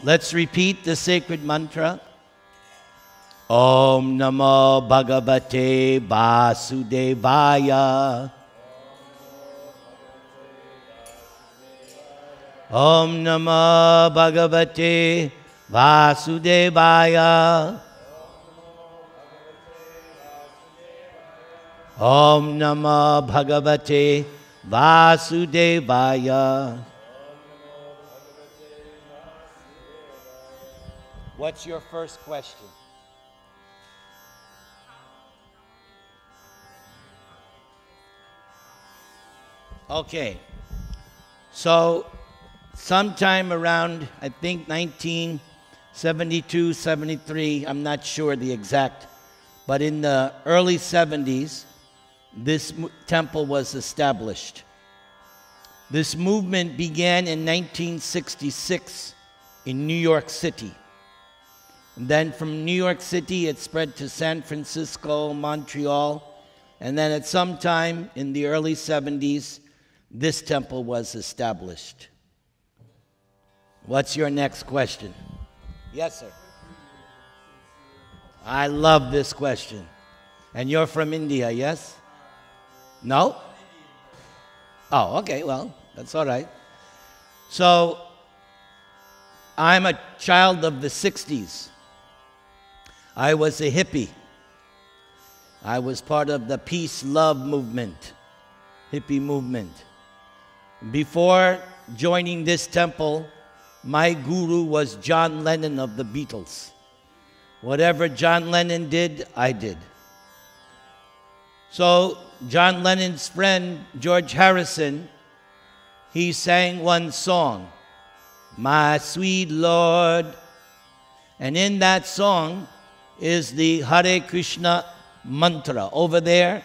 Let's repeat the sacred mantra. Om Namo Bhagavate Vasudevaya. Om Namo Bhagavate Vasudevaya. Om Namo Bhagavate Vasudevaya. What's your first question? Okay, so sometime around, I think 1972, 73, I'm not sure the exact, but in the early 70s, this temple was established. This movement began in 1966 in New York City. And then from New York City, it spread to San Francisco, Montreal, and then at some time in the early 70s, this temple was established. What's your next question? Yes, sir. I love this question. And you're from India, yes? No? Oh, okay, well, that's all right. So, I'm a child of the 60s. I was a hippie. I was part of the peace, love movement, hippie movement. Before joining this temple, my guru was John Lennon of the Beatles. Whatever John Lennon did, I did. So John Lennon's friend, George Harrison, he sang one song, My Sweet Lord. And in that song is the Hare Krishna mantra. Over there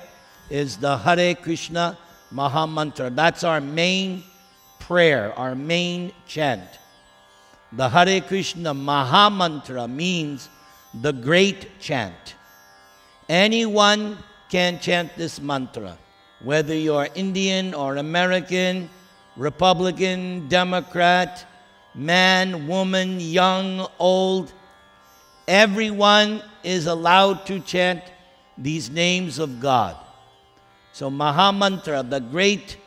is the Hare Krishna Maha Mantra. That's our main prayer, our main chant. The Hare Krishna Maha Mantra means the great chant. Anyone can chant this mantra, whether you're Indian or American, Republican, Democrat, man, woman, young, old. Everyone is allowed to chant these names of God. So Maha Mantra, the great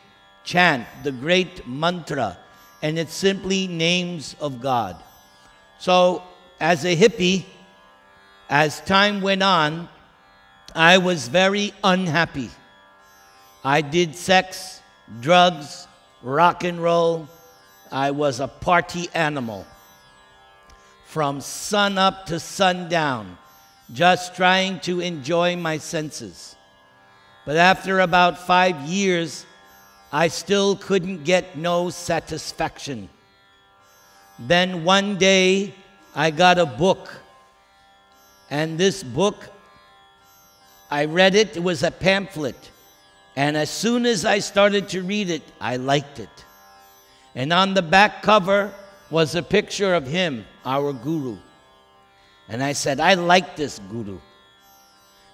chant, the great mantra, and it's simply names of God. So as a hippie, as time went on, I was very unhappy. I did sex, drugs, rock and roll. I was a party animal. From sun up to sundown, just trying to enjoy my senses. But after about 5 years, I still couldn't get no satisfaction. Then one day, I got a book. And this book, I read it. It was a pamphlet. And as soon as I started to read it, I liked it. And on the back cover was a picture of him, our guru. And I said, I like this guru.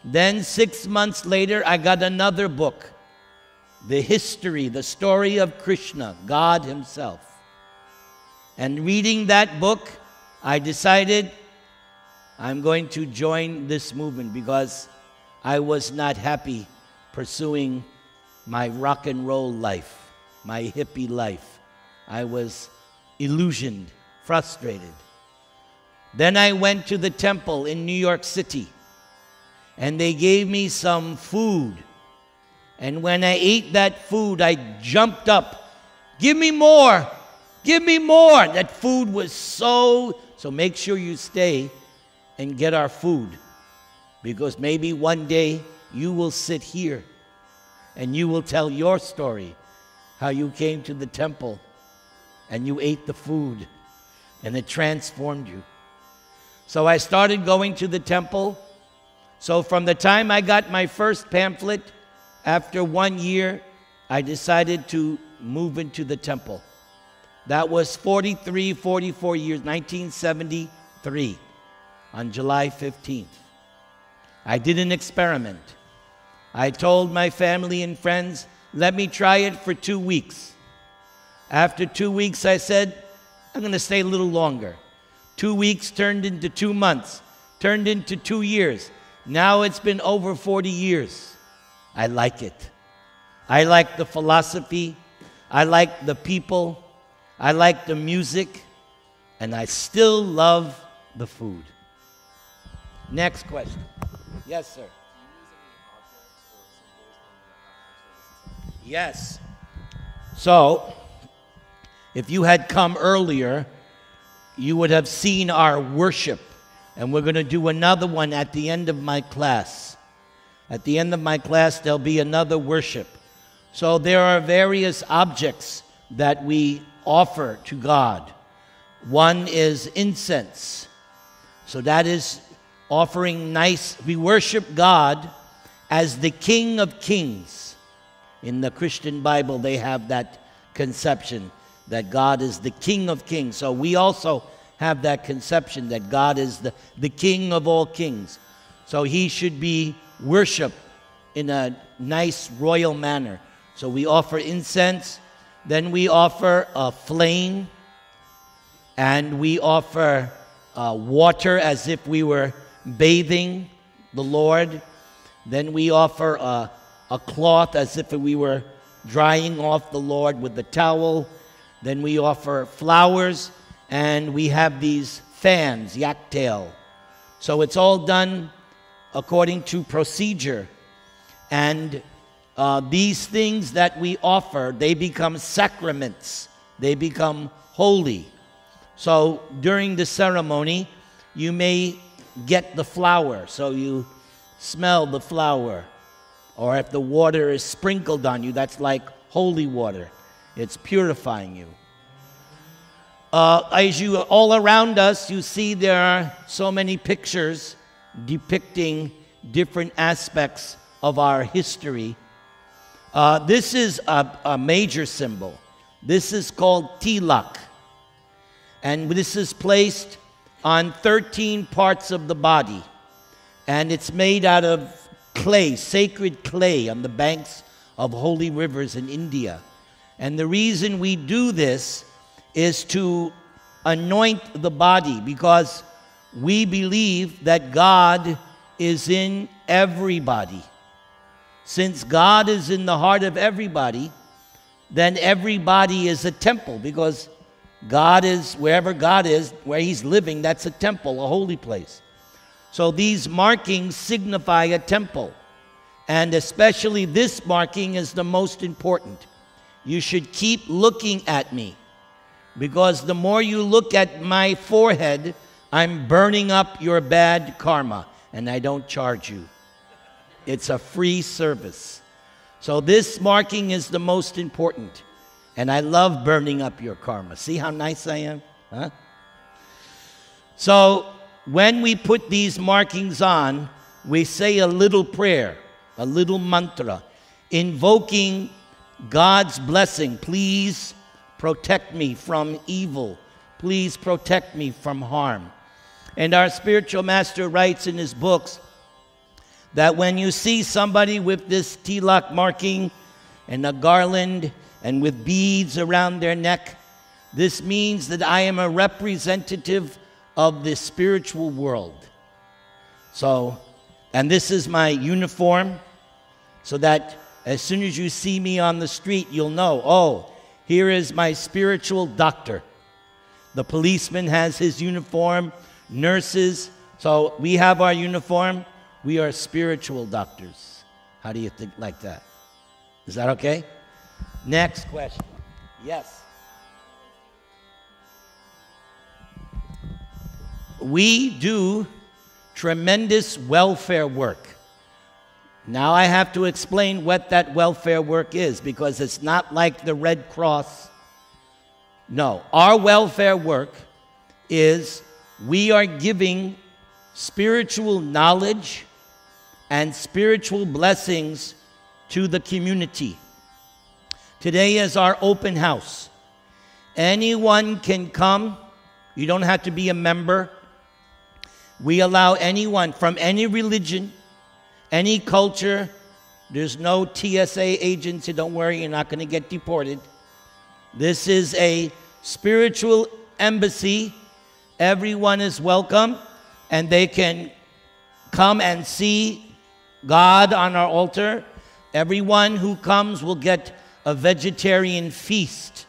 Then 6 months later, I got another book, the history, the story of Krishna, God himself. And reading that book, I decided I'm going to join this movement because I was not happy pursuing my rock and roll life, my hippie life. I was illusioned, frustrated. Then I went to the temple in New York City, and they gave me some food. And when I ate that food, I jumped up. Give me more! Give me more! That food was so make sure you stay and get our food. Because maybe one day you will sit here and you will tell your story, how you came to the temple and you ate the food and it transformed you. So I started going to the temple. So from the time I got my first pamphlet, after 1 year, I decided to move into the temple. That was 44 years, 1973, on July 15th. I did an experiment. I told my family and friends, let me try it for 2 weeks. After 2 weeks, I said, I'm going to stay a little longer. 2 weeks turned into 2 months, turned into 2 years. Now it's been over 40 years. I like it. I like the philosophy. I like the people. I like the music. And I still love the food. Next question. Yes, sir. Yes. So, if you had come earlier, you would have seen our worship. And we're going to do another one at the end of my class. At the end of my class, there'll be another worship. So there are various objects that we offer to God. One is incense. So that is offering nice. We worship God as the King of Kings. In the Christian Bible, they have that conception that God is the King of Kings. So we also have that conception that God is the King of all kings. So he should be worshiped in a nice royal manner. So we offer incense, then we offer a flame, and we offer water as if we were bathing the Lord. Then we offer a cloth as if we were drying off the Lord with the towel. Then we offer flowers, and we have these fans, yaktail. So it's all done according to procedure. And these things that we offer, they become sacraments. They become holy. So during the ceremony, you may get the flower. So you smell the flower. Or if the water is sprinkled on you, that's like holy water. It's purifying you. As you all around us, you see there are so many pictures depicting different aspects of our history. This is a major symbol. This is called tilak. And this is placed on 13 parts of the body. And it's made out of clay, sacred clay on the banks of holy rivers in India. And the reason we do this is to anoint the body, because we believe that God is in everybody. Since God is in the heart of everybody, then everybody is a temple, because God is, wherever God is, where he's living, that's a temple, a holy place. So these markings signify a temple. And especially this marking is the most important. You should keep looking at me, because the more you look at my forehead, I'm burning up your bad karma, and I don't charge you. It's a free service. So this marking is the most important. And I love burning up your karma. See how nice I am? Huh? So when we put these markings on, we say a little prayer, a little mantra, invoking God's blessing. Please protect me from evil. Please protect me from harm. And our spiritual master writes in his books that when you see somebody with this tilak marking and a garland and with beads around their neck, this means that I am a representative of the spiritual world. So, and this is my uniform, so that as soon as you see me on the street, you'll know, oh, here is my spiritual doctor. The policeman has his uniform, nurses. So we have our uniform. We are spiritual doctors. How do you think like that? Is that okay? Next question. Yes. We do tremendous welfare work. Now I have to explain what that welfare work is, because it's not like the Red Cross. No, our welfare work is we are giving spiritual knowledge and spiritual blessings to the community. Today is our open house. Anyone can come. You don't have to be a member. We allow anyone from any religion, any culture. There's no TSA agents, so don't worry, you're not going to get deported. This is a spiritual embassy Everyone is welcome, and they can come and see God on our altar. Everyone who comes will get a vegetarian feast.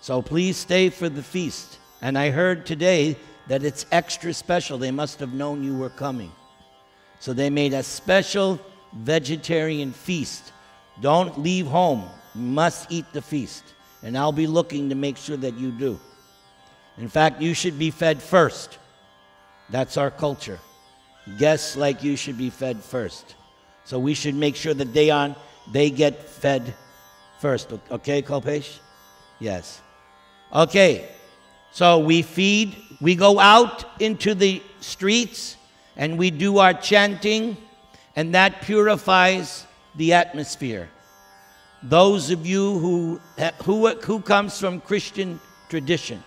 So please stay for the feast. And I heard today that it's extra special. They must have known you were coming. So they made a special vegetarian feast. Don't leave home. You must eat the feast. And I'll be looking to make sure that you do. In fact, you should be fed first. That's our culture. Guests like you should be fed first. So we should make sure that they get fed first. Okay, Kalpesh? Yes. Okay. So we feed. We go out into the streets and we do our chanting, and that purifies the atmosphere. Those of you who comes from Christian tradition.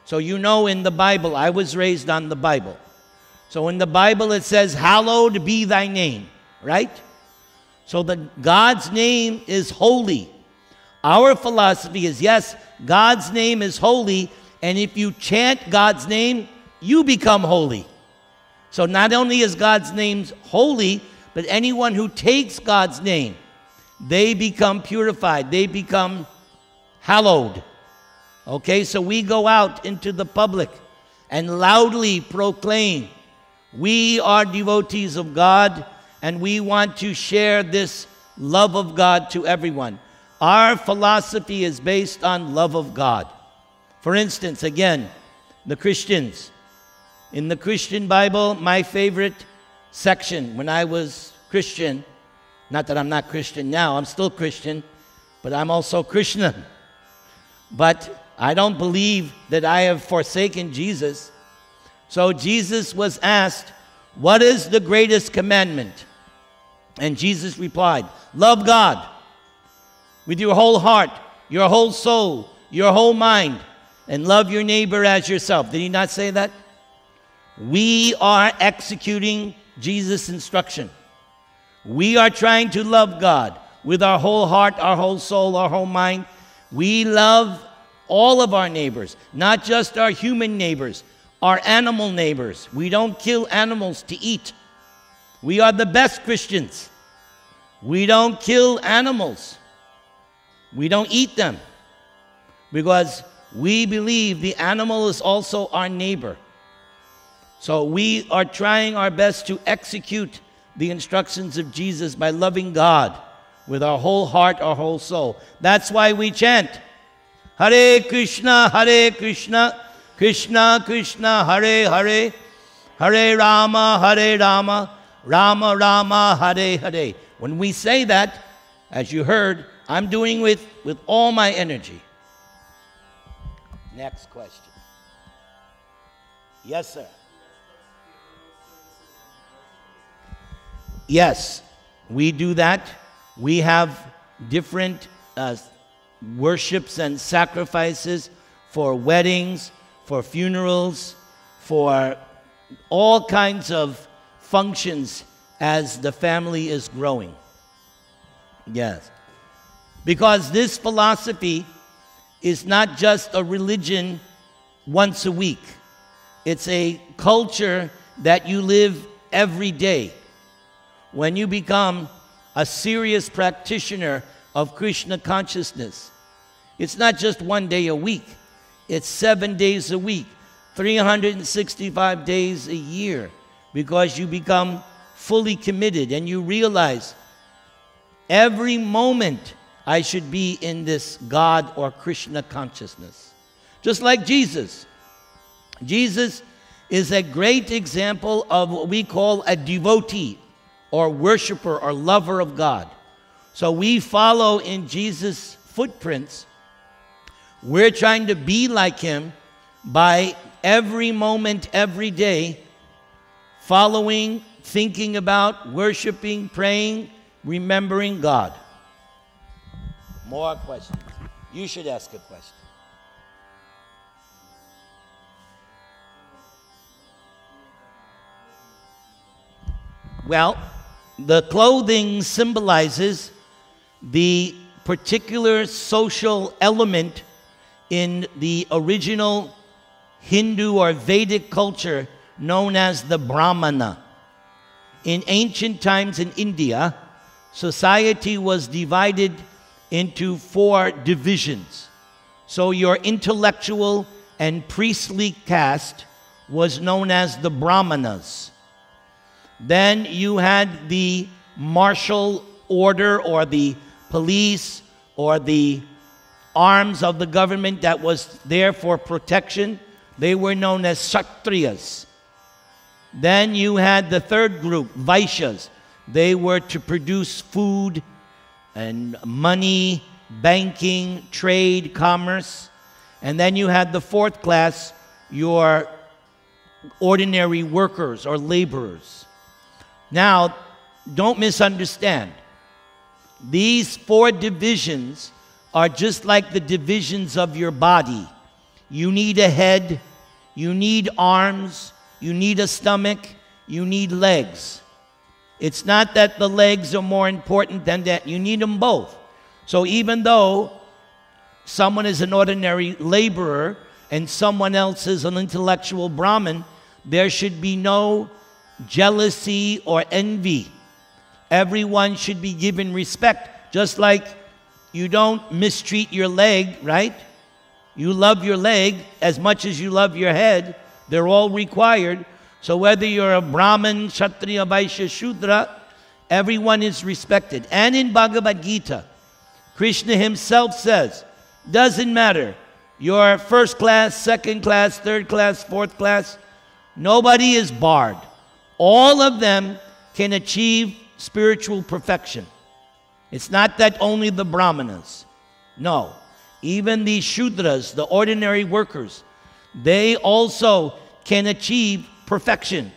So you know in the Bible, I was raised on the Bible. So in the Bible it says, hallowed be thy name, right? So God's name is holy. Our philosophy is, yes, God's name is holy, and if you chant God's name, you become holy. So not only is God's name holy, but anyone who takes God's name, they become purified. They become hallowed. Okay, so we go out into the public and loudly proclaim, we are devotees of God, and we want to share this love of God to everyone. Our philosophy is based on love of God. For instance, again, the Christians. In the Christian Bible, my favorite section when I was Christian, not that I'm not Christian now, I'm still Christian, but I'm also Krishna. But I don't believe that I have forsaken Jesus. So Jesus was asked, what is the greatest commandment? And Jesus replied, love God with your whole heart, your whole soul, your whole mind, and love your neighbor as yourself. Did he not say that? We are executing Jesus' instruction. We are trying to love God with our whole heart, our whole soul, our whole mind. We love all of our neighbors, not just our human neighbors, our animal neighbors. We don't kill animals to eat. We are the best Christians. We don't kill animals. We don't eat them because we believe the animal is also our neighbor. So we are trying our best to execute the instructions of Jesus by loving God with our whole heart, our whole soul. That's why we chant, Hare Krishna, Krishna Krishna, Hare Hare, Hare Rama, Rama Rama, Hare Hare. When we say that, as you heard, I'm doing with all my energy. Next question. Yes, sir. Yes, we do that. We have different worships and sacrifices for weddings, for funerals, for all kinds of functions as the family is growing. Yes. Because this philosophy is not just a religion once a week. It's a culture that you live every day. When you become a serious practitioner of Krishna consciousness, it's not just one day a week. It's 7 days a week, 365 days a year, because you become fully committed and you realize every moment I should be in this God or Krishna consciousness. Just like Jesus. Jesus is a great example of what we call a devotee or worshiper or lover of God. So we follow in Jesus' footprints. We're trying to be like him by every moment, every day, following, thinking about, worshiping, praying, remembering God. More questions. You should ask a question. Well, the clothing symbolizes the particular social element in the original Hindu or Vedic culture known as the Brahmana. In ancient times in India, society was divided into 4 divisions. So your intellectual and priestly caste was known as the Brahmanas. Then you had the martial order or the police or the arms of the government that was there for protection. They were known as Kshatriyas. Then you had the third group, Vaishyas. They were to produce food and money, banking, trade, commerce. And then you had the fourth class, your ordinary workers or laborers. Now, don't misunderstand. These 4 divisions are just like the divisions of your body. You need a head, you need arms, you need a stomach, you need legs. It's not that the legs are more important than that. You need them both. So even though someone is an ordinary laborer and someone else is an intellectual Brahmin, there should be no jealousy or envy. Everyone should be given respect. Just like you don't mistreat your leg, right? You love your leg as much as you love your head. They're all required. So whether you're a Brahmin, Kshatriya, Vaishya, Shudra, everyone is respected. And in Bhagavad Gita, Krishna himself says, doesn't matter. You're first class, second class, third class, fourth class. Nobody is barred. All of them can achieve spiritual perfection. It's not that only the Brahmanas. No. Even the Shudras, the ordinary workers, they also can achieve perfection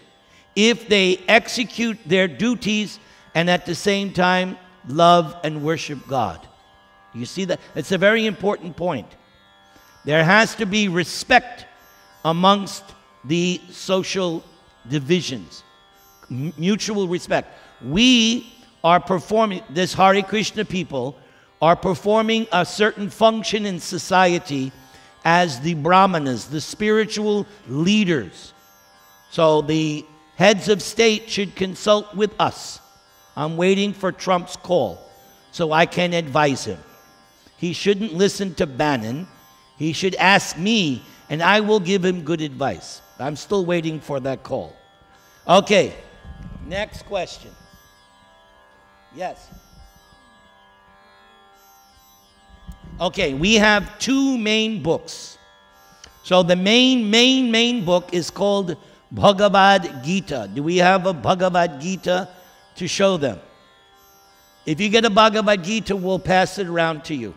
if they execute their duties and at the same time love and worship God. You see that? It's a very important point. There has to be respect amongst the social divisions. Mutual respect. We are performing, this Hare Krishna people are performing a certain function in society as the Brahmanas, the spiritual leaders. So the heads of state should consult with us. I'm waiting for Trump's call so I can advise him. He shouldn't listen to Bannon. He should ask me, and I will give him good advice. I'm still waiting for that call. Okay, next question. Yes. Okay, we have 2 main books. So the main book is called Bhagavad Gita. Do we have a Bhagavad Gita to show them? If you get a Bhagavad Gita, we'll pass it around to you.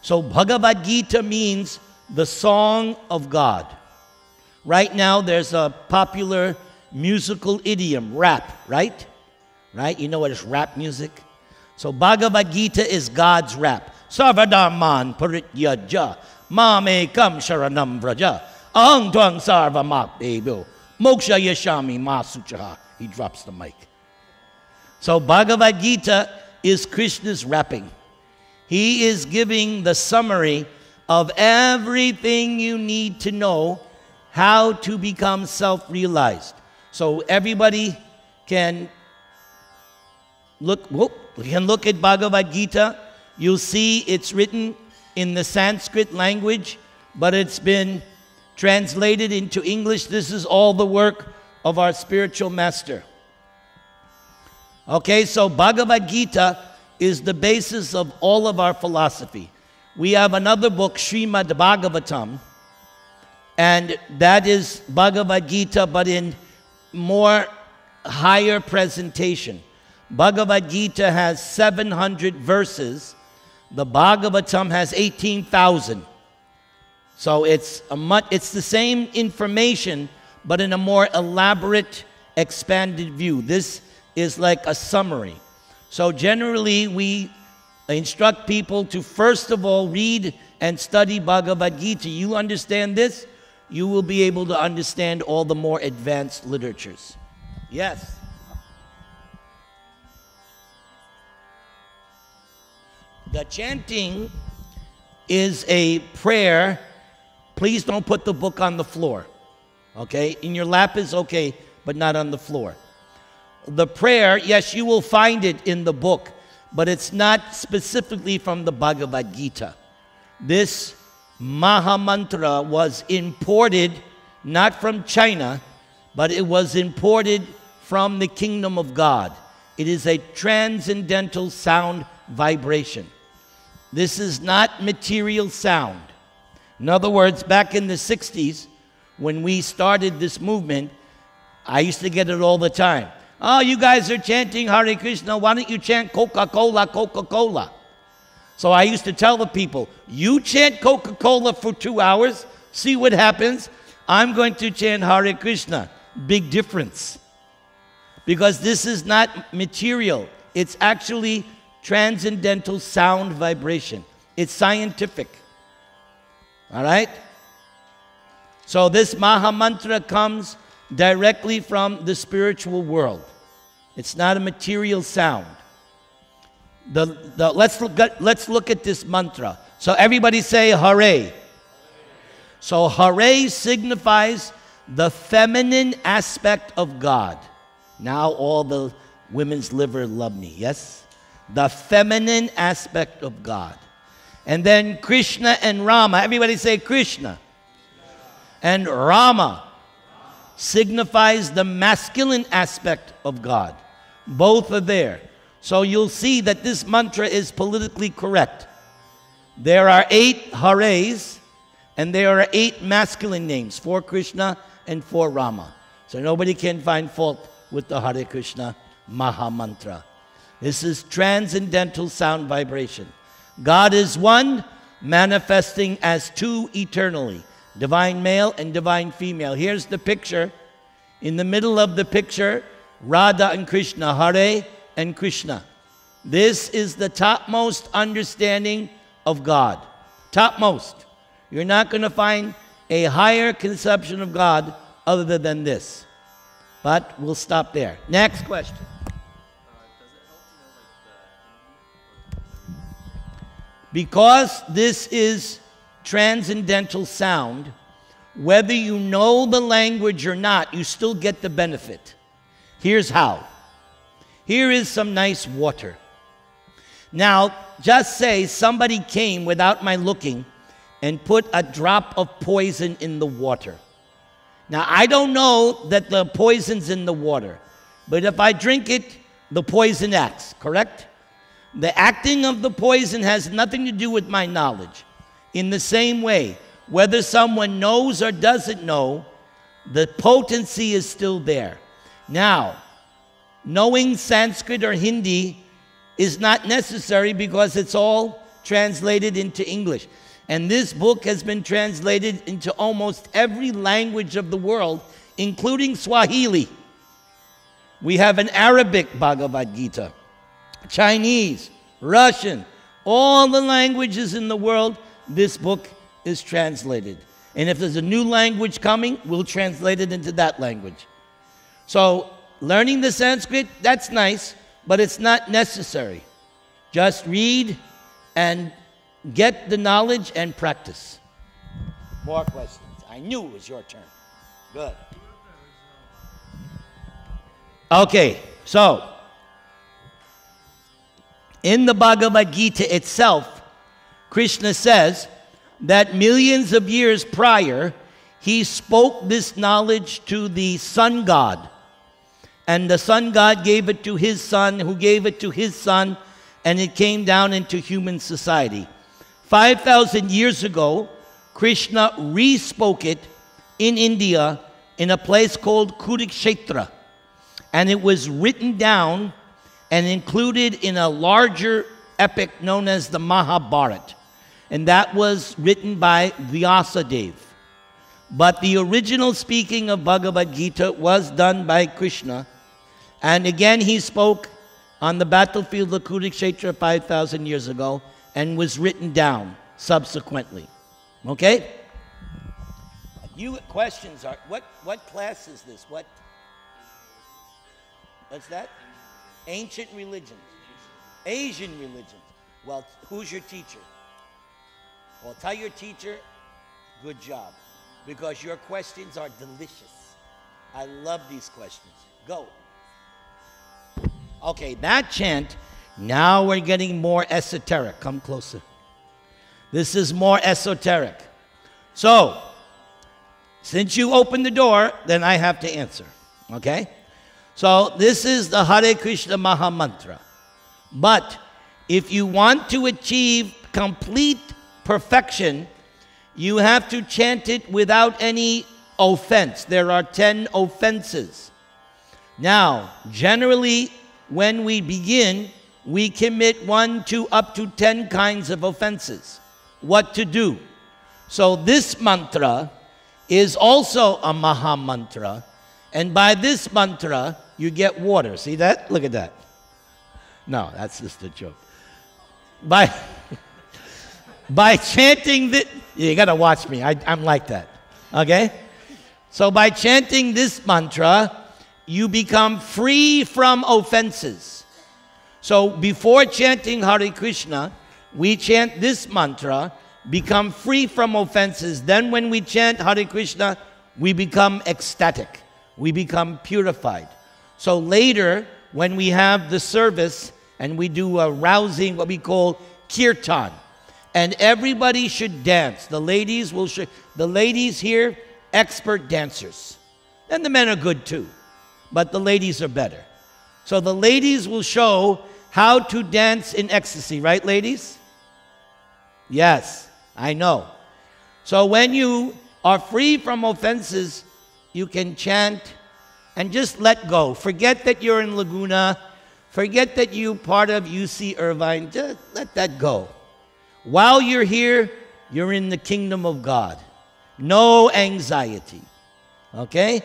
So Bhagavad Gita means the song of God. Right now there's a popular musical idiom, rap, right? Right? You know what is rap music? So Bhagavad Gita is God's rap. Sarvadharman parityaja mamekam sharanam vraja aham tvang sarva mapdevo moksha yashami masuchaha. He drops the mic. So Bhagavad Gita is Krishna's rapping. He is giving the summary of everything you need to know how to become self-realized. So everybody can look at Bhagavad Gita. You'll see it's written in the Sanskrit language, but it's been translated into English. This is all the work of our spiritual master. Okay, so Bhagavad Gita is the basis of all of our philosophy. We have another book, Srimad Bhagavatam, and that is Bhagavad Gita, but in more higher presentation. Bhagavad Gita has 700 verses. The Bhagavatam has 18,000. So it's the same information, but in a more elaborate, expanded view. This is like a summary. So generally, we instruct people to first of all read and study Bhagavad Gita. You understand this, you will be able to understand all the more advanced literatures. Yes? The chanting is a prayer Please don't put the book on the floor. Okay? In your lap is okay, but not on the floor. The prayer, yes, you will find it in the book, but it's not specifically from the Bhagavad Gita. This Maha Mantra was imported not from China, but it was imported from the kingdom of God. It is a transcendental sound vibration. This is not material sound. In other words, back in the 60s, when we started this movement, I used to get it all the time. Oh, you guys are chanting Hare Krishna. Why don't you chant Coca-Cola, Coca-Cola? So I used to tell the people, you chant Coca-Cola for 2 hours, see what happens. I'm going to chant Hare Krishna. Big difference. Because this is not material. It's actually transcendental sound vibration. It's scientific. All right? So this Maha Mantra comes directly from the spiritual world. It's not a material sound. Let's look at this mantra. So everybody say Hare. So Hare signifies the feminine aspect of God. Now all the women's liver love me, yes? The feminine aspect of God. And then Krishna and Rama. Everybody say Krishna. And Rama signifies the masculine aspect of God. Both are there. So you'll see that this mantra is politically correct. There are 8 Hares, and there are 8 masculine names, 4 Krishna and 4 Rama. So nobody can find fault with the Hare Krishna Maha Mantra. This is transcendental sound vibration. God is one, manifesting as 2 eternally, divine male and divine female. Here's the picture. In the middle of the picture, Radha and Krishna, Hare and Krishna. This is the topmost understanding of God. Topmost. You're not going to find a higher conception of God other than this. But we'll stop there. Next question. Because this is transcendental sound, whether you know the language or not, you still get the benefit. Here's how. Here is some nice water. Now, just say somebody came without my looking and put a drop of poison in the water. Now, I don't know that the poison's in the water, but if I drink it, the poison acts, correct? The acting of the poison has nothing to do with my knowledge. In the same way, whether someone knows or doesn't know, the potency is still there. Now, knowing Sanskrit or Hindi is not necessary because it's all translated into English. And this book has been translated into almost every language of the world, including Swahili. We have an Arabic Bhagavad Gita, Chinese, Russian, all the languages in the world, this book is translated. And if there's a new language coming, we'll translate it into that language. So learning the Sanskrit, that's nice, but it's not necessary. Just read and get the knowledge and practice. More questions. I knew it was your turn. Good. Okay, so in the Bhagavad Gita itself, Krishna says that millions of years prior, he spoke this knowledge to the sun god. And the sun god gave it to his son, who gave it to his son, and it came down into human society. 5,000 years ago, Krishna re-spoke it in India in a place called Kurukshetra. And it was written down and included in a larger epic known as the Mahabharata. And that was written by Vyasadeva. But the original speaking of Bhagavad Gita was done by Krishna. And again, he spoke on the battlefield of Kurukshetra 5,000 years ago and was written down subsequently. Okay? You questions are, what class is this? What's that? Ancient religions. Asian religions. Well, who's your teacher? Well, tell your teacher Good job. Because your questions are delicious. I love these questions. Go. Okay, that chant, now we're getting more esoteric. Come closer. This is more esoteric. So, since you opened the door, then I have to answer. Okay? So, this is the Hare Krishna Maha Mantra. But if you want to achieve complete perfection, you have to chant it without any offense. There are 10 offenses. Now, generally, when we begin, we commit 1 to up to 10 kinds of offenses. What to do? So this mantra is also a Maha Mantra, and by this mantra, you get water. See that? Look at that. No, that's just a joke. By chanting this, you got to watch me. I'm like that. Okay? So by chanting this mantra, you become free from offenses. So before chanting Hare Krishna, we chant this mantra, become free from offenses. Then when we chant Hare Krishna, we become ecstatic. We become purified. So later, when we have the service and we do a rousing, what we call kirtan, and everybody should dance. The ladies will the ladies here, expert dancers. And the men are good too, but the ladies are better. So the ladies will show how to dance in ecstasy, right, ladies? Yes, I know. So when you are free from offenses, you can chant and just let go. Forget that you're in Laguna. Forget that you're part of UC Irvine. Just let that go. While you're here, you're in the kingdom of God. No anxiety. Okay?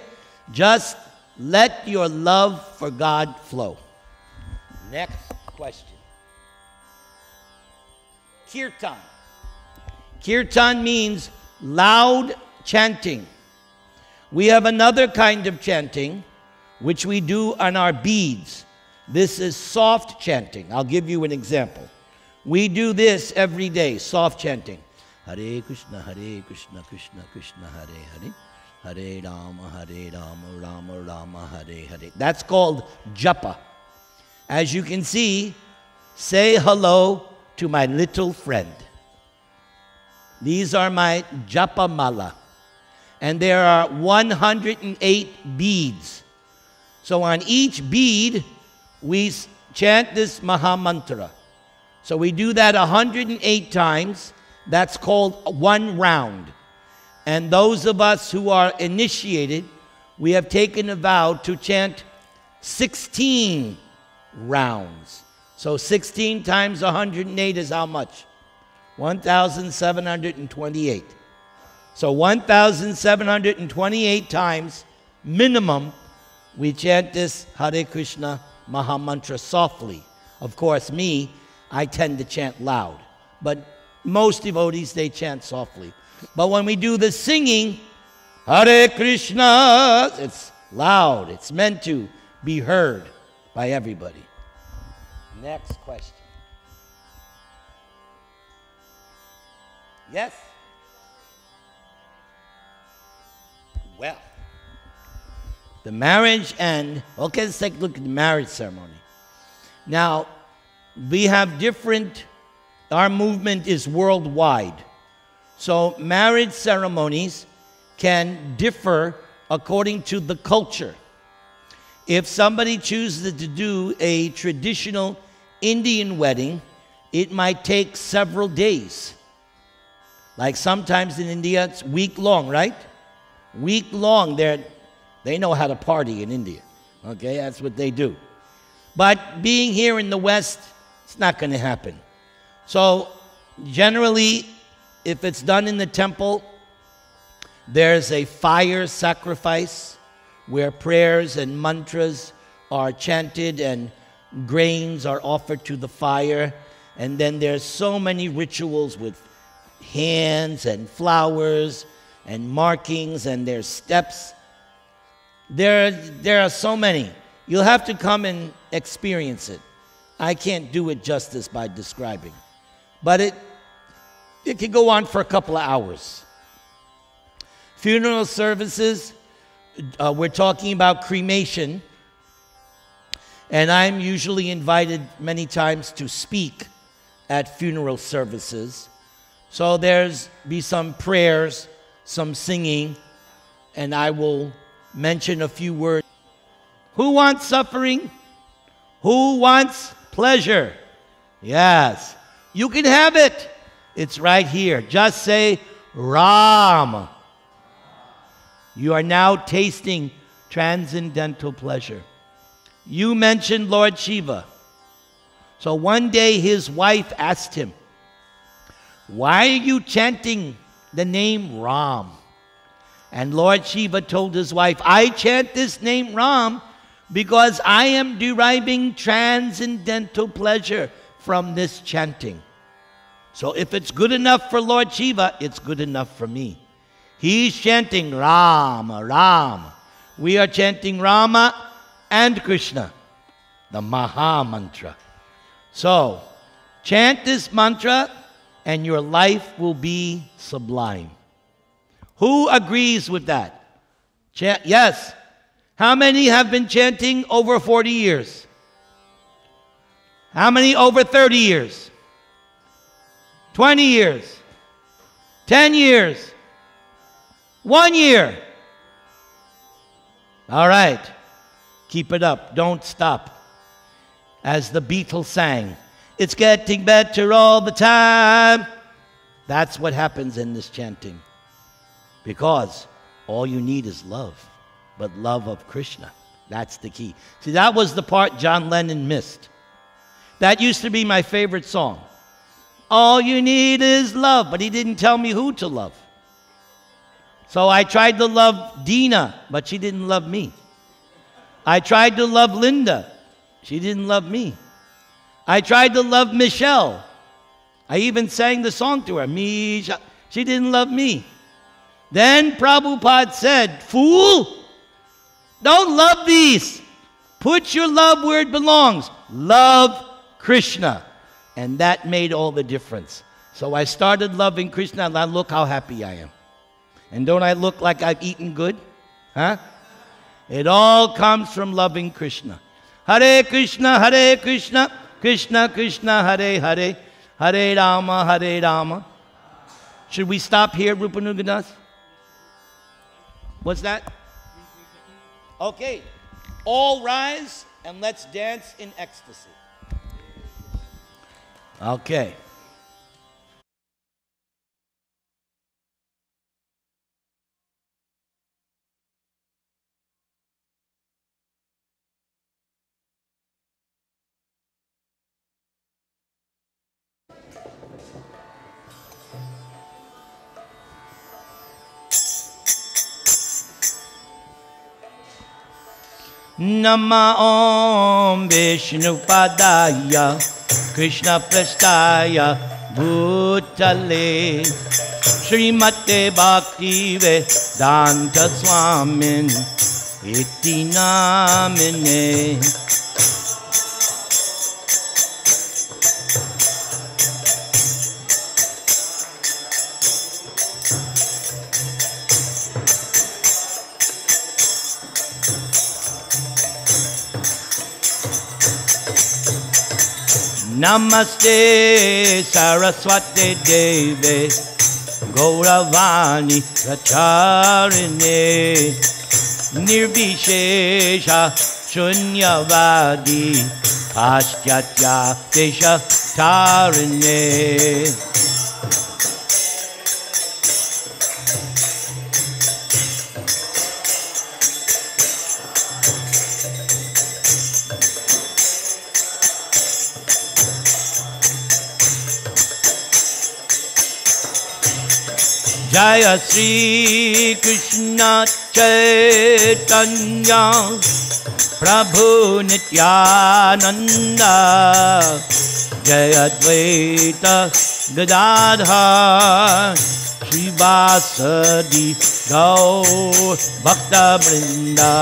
Just let your love for God flow. Next question. Kirtan. Kirtan means loud chanting. We have another kind of chanting, which we do on our beads. This is soft chanting. I'll give you an example. We do this every day, soft chanting. Hare Krishna, Krishna Krishna, Hare Hare. Hare Rama, Rama Rama, Hare Hare. That's called japa. As you can see, say hello to my little friend. These are my japa mala. And there are 108 beads. So on each bead, we chant this Maha Mantra. So we do that 108 times. That's called one round. And those of us who are initiated, we have taken a vow to chant 16 rounds. So 16 times 108 is how much? 1,728. So 1,728 times minimum, we chant this Hare Krishna Maha Mantra softly. Of course, me, I tend to chant loud. But most devotees, they chant softly. But when we do the singing, Hare Krishna, it's loud. It's meant to be heard by everybody. Next question. Yes? Well, the marriage and, okay, let's take a look at the marriage ceremony. Now, we have different, our movement is worldwide. So marriage ceremonies can differ according to the culture. If somebody chooses to do a traditional Indian wedding, it might take several days. Like sometimes in India, it's week-long, right? Week-long, they know how to party in India. Okay, that's what they do. But being here in the West, it's not going to happen. So generally, if it's done in the temple, there's a fire sacrifice where prayers and mantras are chanted and grains are offered to the fire. And then there's so many rituals with hands and flowers and markings, and there's steps. There are so many. You'll have to come and experience it. I can't do it justice by describing. But it can go on for a couple of hours. Funeral services, we're talking about cremation. And I'm usually invited many times to speak at funeral services. So there's be some prayers, some singing, and I will mention a few words. Who wants suffering? Who wants pleasure? Yes, you can have it. It's right here. Just say Ram. You are now tasting transcendental pleasure. You mentioned Lord Shiva. So one day his wife asked him, why are you chanting the name Ram? And Lord Shiva told his wife, I chant this name Ram because I am deriving transcendental pleasure from this chanting. So if it's good enough for Lord Shiva, it's good enough for me. He's chanting Rama, Rama. We are chanting Rama and Krishna, the Maha Mantra. So, chant this mantra and your life will be sublime. Who agrees with that? Yes. How many have been chanting over 40 years? How many over 30 years? 20 years? 10 years? 1 year? All right. Keep it up. Don't stop. As the Beatles sang, it's getting better all the time. That's what happens in this chanting. Because all you need is love, but love of Krishna. That's the key. See, that was the part John Lennon missed. That used to be my favorite song. All you need is love, but he didn't tell me who to love. So I tried to love Dina, but she didn't love me. I tried to love Linda. She didn't love me. I tried to love Michelle. I even sang the song to her. Misha. She didn't love me. Then Prabhupada said, fool, don't love these. Put your love where it belongs. Love Krishna. And that made all the difference. So I started loving Krishna, and now look how happy I am. And don't I look like I've eaten good? Huh? It all comes from loving Krishna. Hare Krishna, Krishna Krishna, Hare Hare, Hare Rama, Hare Rama. Should we stop here, Rupanugadas? What's that? Okay. All rise and let's dance in ecstasy. Okay. Nama Om Vishnu Padaya Krishna Prasthaya Bhutale Srimate Bhakti Vedanta Swamin Iti Namine Namaste Saraswati Deve Gauravani Pracharine Nirvishesha Shunyavadi Paschatya Desha Tarine Jaya Sri Krishna Chaitanya Prabhu Nityananda Jaya Advaita Gadadhar Srivasadi Gaur Bhakta Vrinda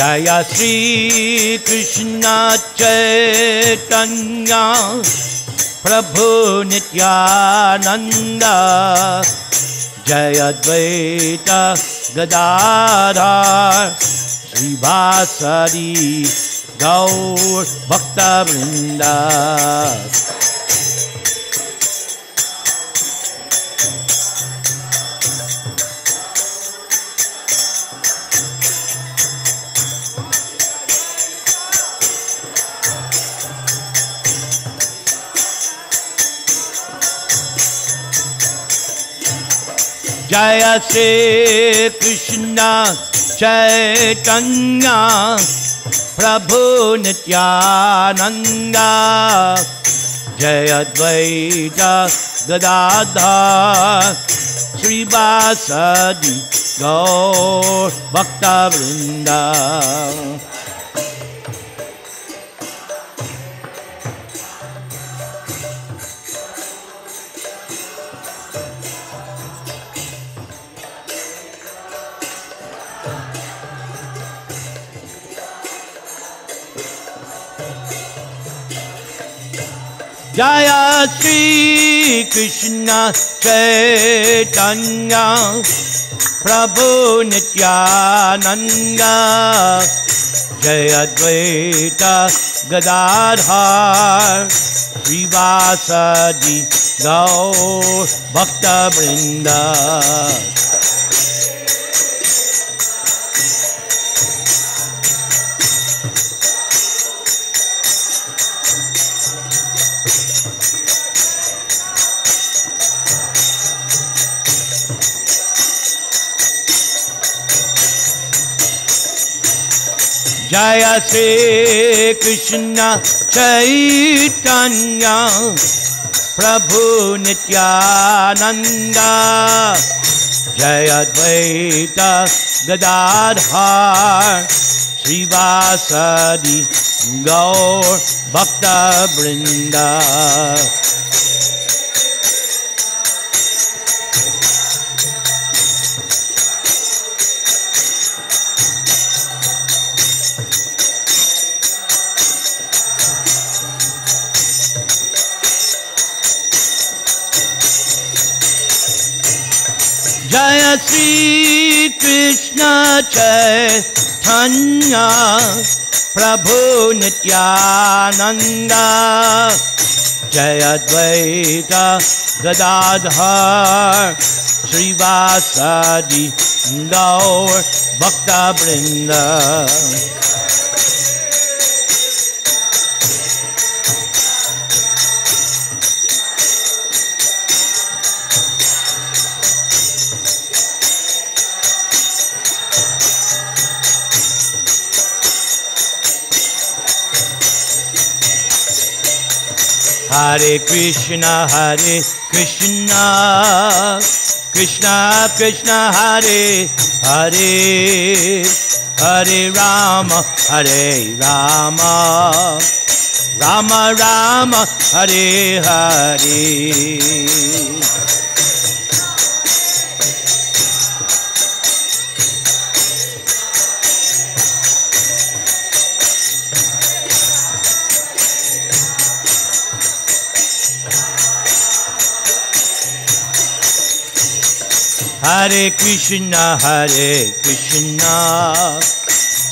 Jaya Shri Krishna Chaitanya Prabhu Nityananda Jaya Advaita Gadadhar Srivasadi Gaur Bhakta Vrinda. Jaya Shri Krishna Chaitanya Prabhu Nityananda Jaya Advaita Gadadhar Srivasadi Gaur Bhakta Vrinda. Jaya Shri Krishna Chaitanya Prabhu Nityananda Jaya Advaita Gadadhar Srivasadi Gaur Bhakta Vrinda. Jaya Shri Krishna Chaitanya Prabhu Nityananda Jaya Advaita Gadadhar Srivasadi Gaur Bhakta Vrinda. Jaya Shri Krishna Chaitanya Prabhu Nityananda Jaya Advaita Gadadhar Srivasadi Gaur Bhakta Vrinda. Hare Krishna Krishna Krishna Hare Hare Hare Rama Rama Rama Hare Hare. Hare Krishna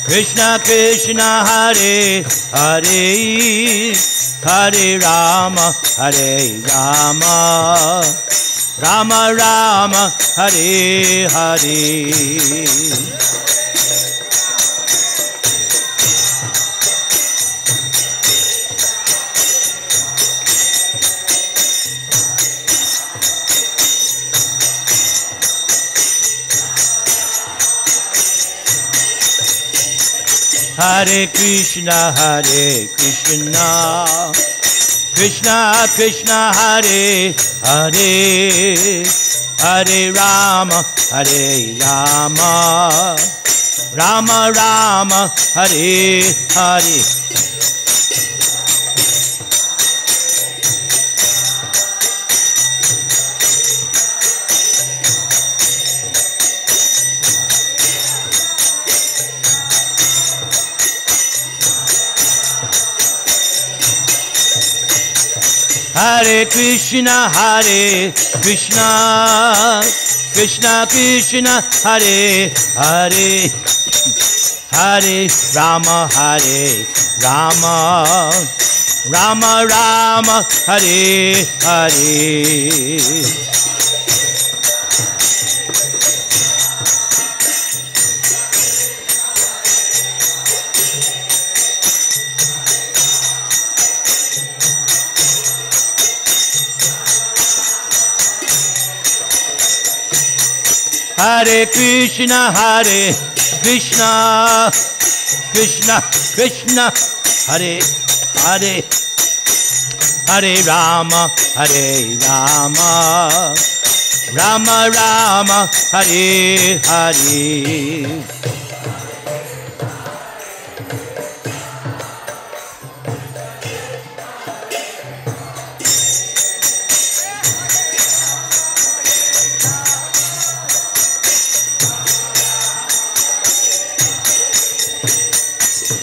Krishna Krishna Hare Hare Hare Rama Rama Rama Hare Hare. Hare Krishna Krishna Krishna Hare Hare Hare Rama Rama Rama Hare Hare. Hare Krishna, Krishna Krishna, Hare Hare, Hare Rama, Rama Rama, Hare Hare. Hare Krishna, Krishna Krishna, Hare Hare, Hare Rama, Rama Rama, Hare Hare.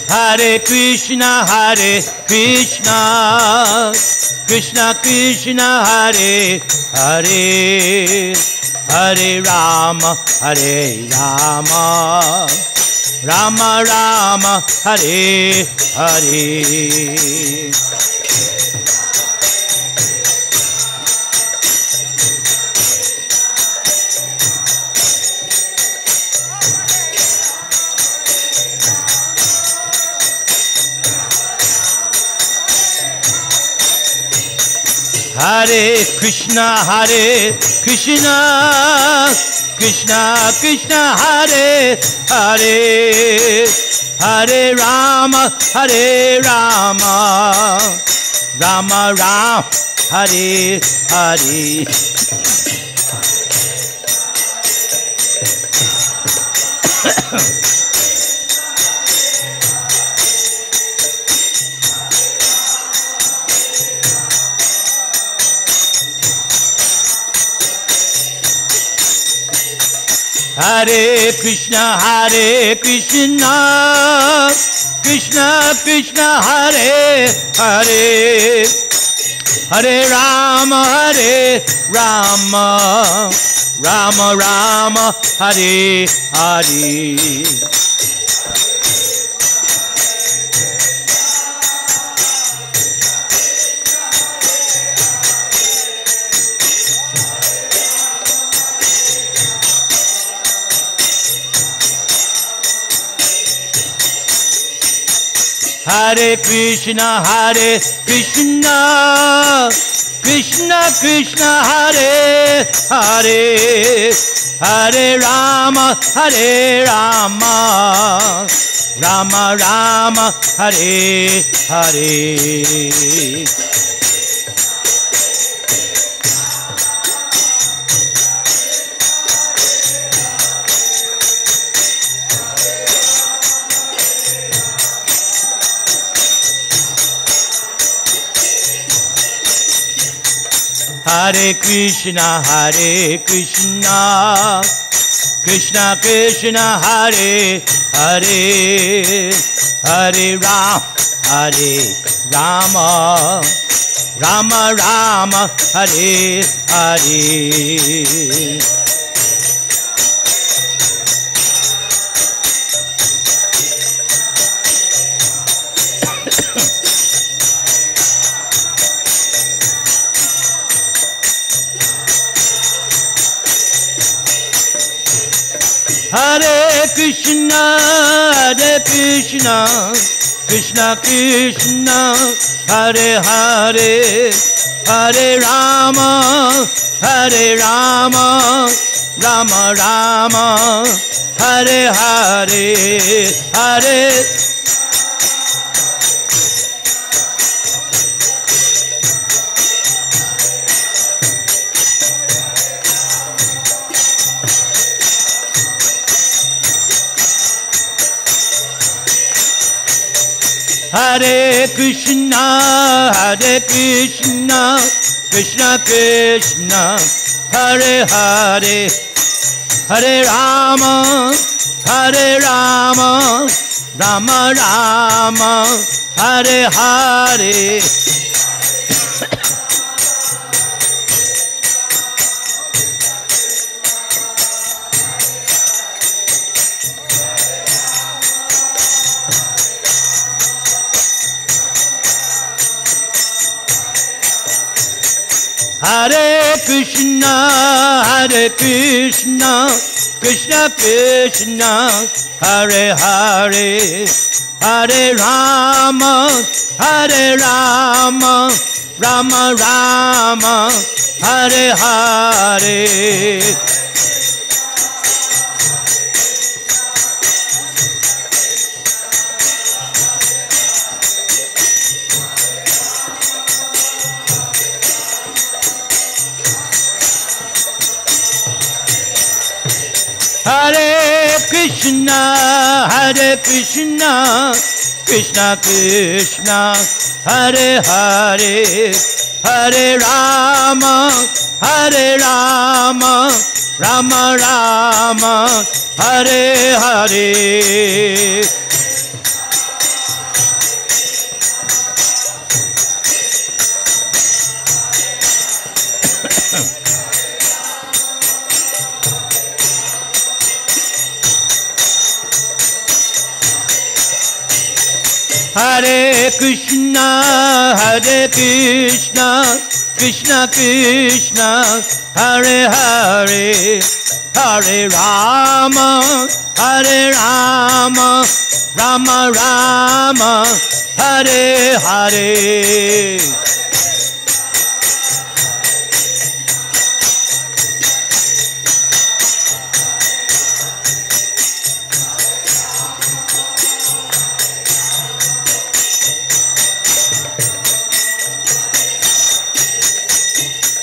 Hare Krishna, Krishna Krishna, Hare Hare, Hare Rama, Rama Rama, Hare Hare. Hare Krishna, Krishna Krishna, Hare Hare, Hare Rama, Rama Rama, Hare Hare. Hare Krishna, Krishna Krishna, Hare Hare, Hare Rama, Rama Rama, Hare Hare. Hare Krishna, Krishna Krishna, Hare Hare, Hare Rama, Rama Rama, Hare Hare. Hare Krishna, Krishna Krishna, Hare Hare, Hare Rama, Rama Rama, Hare Hare. Hare Krishna, Krishna Krishna, Hare Hare, Hare Rama, Rama Rama, Hare Hare, Hare. Hare Krishna, Krishna Krishna, Hare Hare, Hare Rama, Rama Rama, Hare Hare. Hare Krishna, Krishna Krishna, Hare Hare, Hare Rama, Rama Rama, Hare Hare. Hare Krishna, Krishna Krishna, Hare Hare, Hare Rama, Rama Rama, Hare Hare. Hare Krishna, Krishna Krishna, Hare Hare, Hare Rama, Rama Rama, Hare Hare.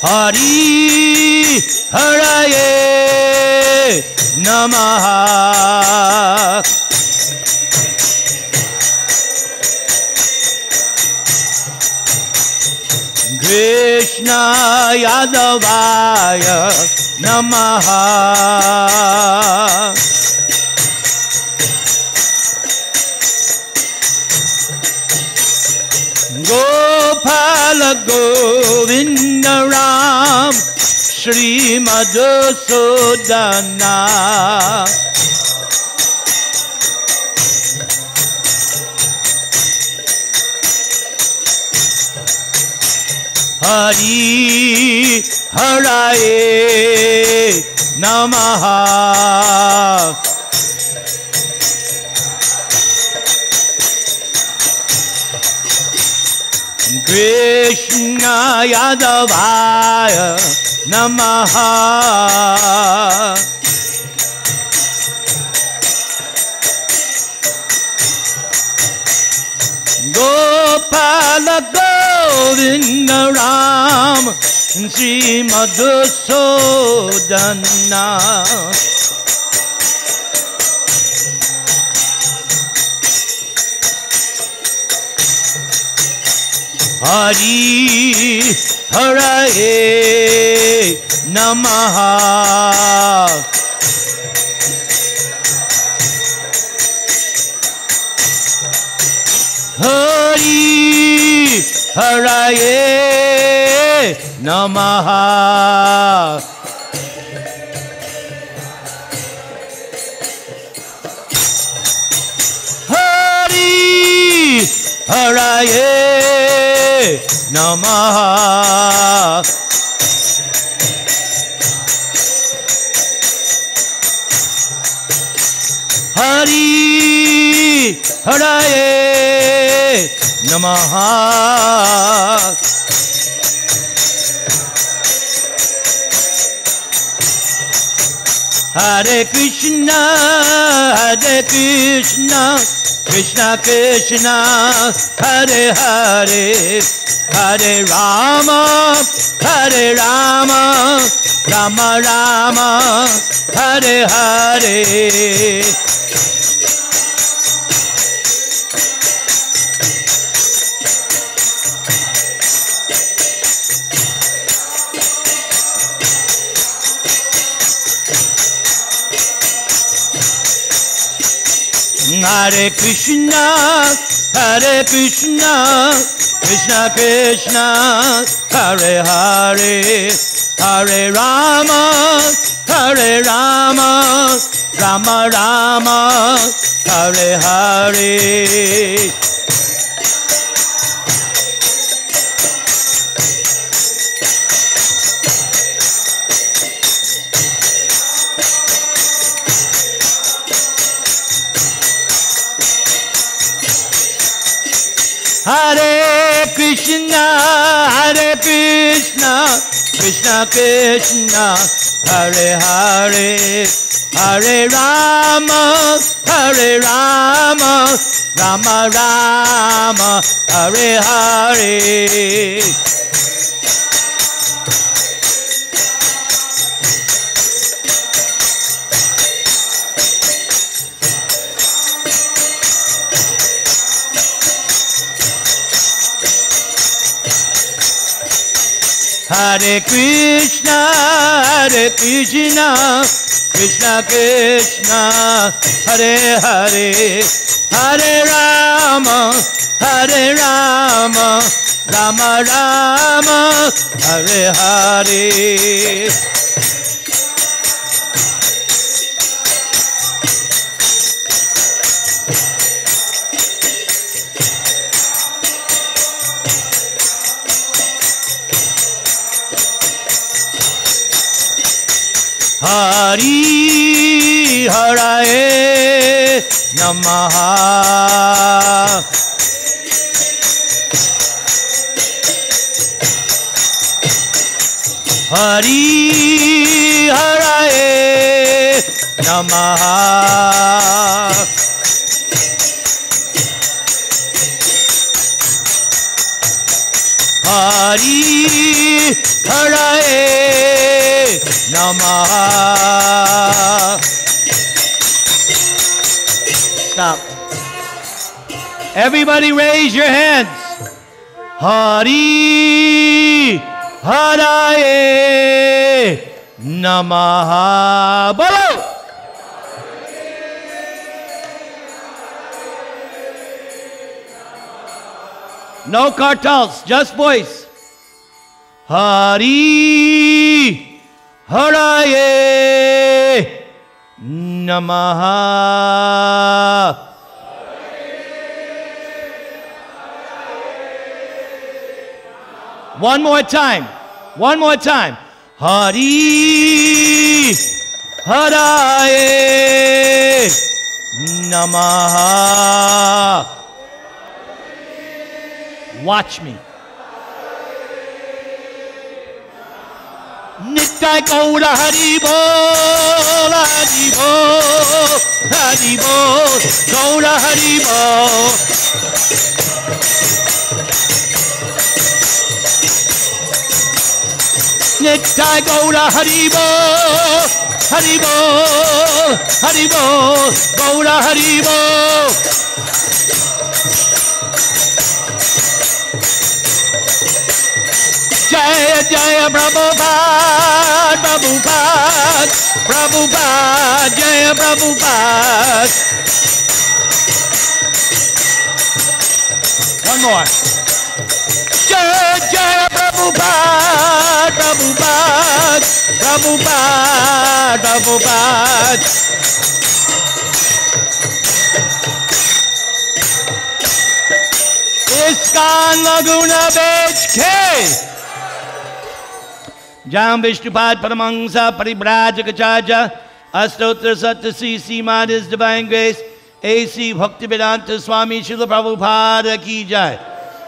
Hari Haraye Namaha. Krishna Yadavaya Namaha. Gopala Govinda Ram Shri Madhusudana. Hari Haraye Namaha. Krishna Yadavaya Namaha. Gopala Govinda Ram Shri Madhusudana. Hari Haraye Namaha. Hari Haraye Namaha. Hari Haraye Namaha. Hari Haraye Namaha. Hare Krishna, Krishna Krishna, Hare Hare, Hare Rama, Rama Rama, Hare Hare. Hare Krishna, Krishna Krishna, Hare Hare, Hare Rama, Rama Rama, Hare Hare. Krishna, Hare Krishna, Krishna Krishna, Hare Hare, Hare Rama, Hare Rama, Rama Rama, Hare Hare. Hare Krishna, Krishna Krishna, Hare Hare, Hare Rama, Rama Rama, Hare Hare. Hari Haraye Namaha. Hari Haraye Namaha. Hari Haraye Namaha. Stop. Everybody raise your hands. Hari Haraye Namaha. Bolo. No cartels, just voice. Hari Haraye Namaha. One more time. Hari Haraye Namaha. Watch me. Nittai Gaura Hari Bol, Hari Bol, Hari Bol, Gaura Hari Bol. Nittai Gaura Hari Bol, Hari Bol, Hari Bol, Gaura Hari Bol. Jaya Jaya Prabhupada, Prabhupada, Prabhupada, Jaya Prabhupada. One more. Jaya Jaya Prabhupada, Prabhupada, Prabhupada, Prabhupada. ISKCON Laguna Beach K. Jam Vishnupad Paramangsa Paribrajakachaja Astotra Satyasi Simad His Divine Grace A.C. Bhaktivedanta Swami Srila Prabhupada Ki Jai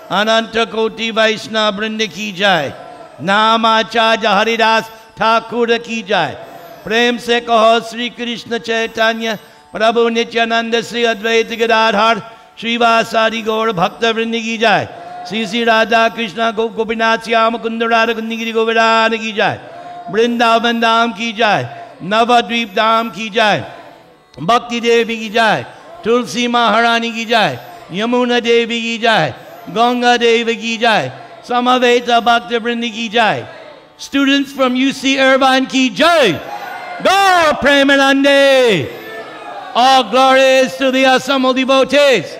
Ananta Koti Vaishnava Brinda Ki Jai Namacharya Haridas Thakur Ki Jai Prem Se Kaho Sri Krishna Chaitanya Prabhu Nityananda Sri Advaita Gadadhar Srivasadi Gaur Bhakta Vrinda Ki Jai Sri Radha Krishna Gopinath Syama Kunda Radha Kundagiri Govardhana Ki Jai Vrindavan Dham Ki Jai Navadvip Dham Ki Jai Bhakti Devi Ki Jai Tulsi Maharani Ki Jai Yamuna Devi Ki Jai Ganga Devi Ki Jai Samaveta Bhakta Vrinda Ki Jai. Students from UC Irvine Ki Jai. Go Premanande. All glories to the assembled devotees.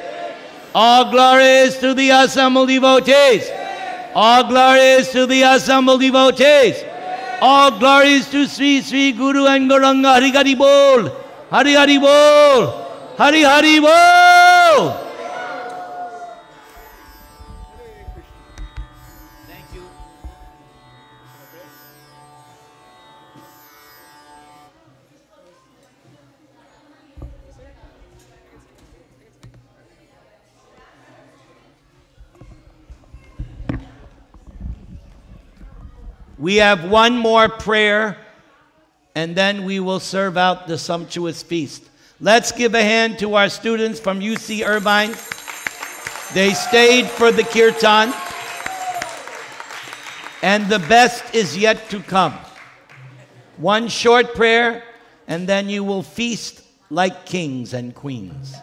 All glories to the assembled devotees. All glories to the assembled devotees. All glories to Sri Sri Guru and Gauranga. Hari Hari Bol. Hari Hari Bol. Hari Hari Bol. Thank you. We have one more prayer, and then we will serve out the sumptuous feast. Let's give a hand to our students from UC Irvine. They stayed for the kirtan, and the best is yet to come. One short prayer, and then you will feast like kings and queens.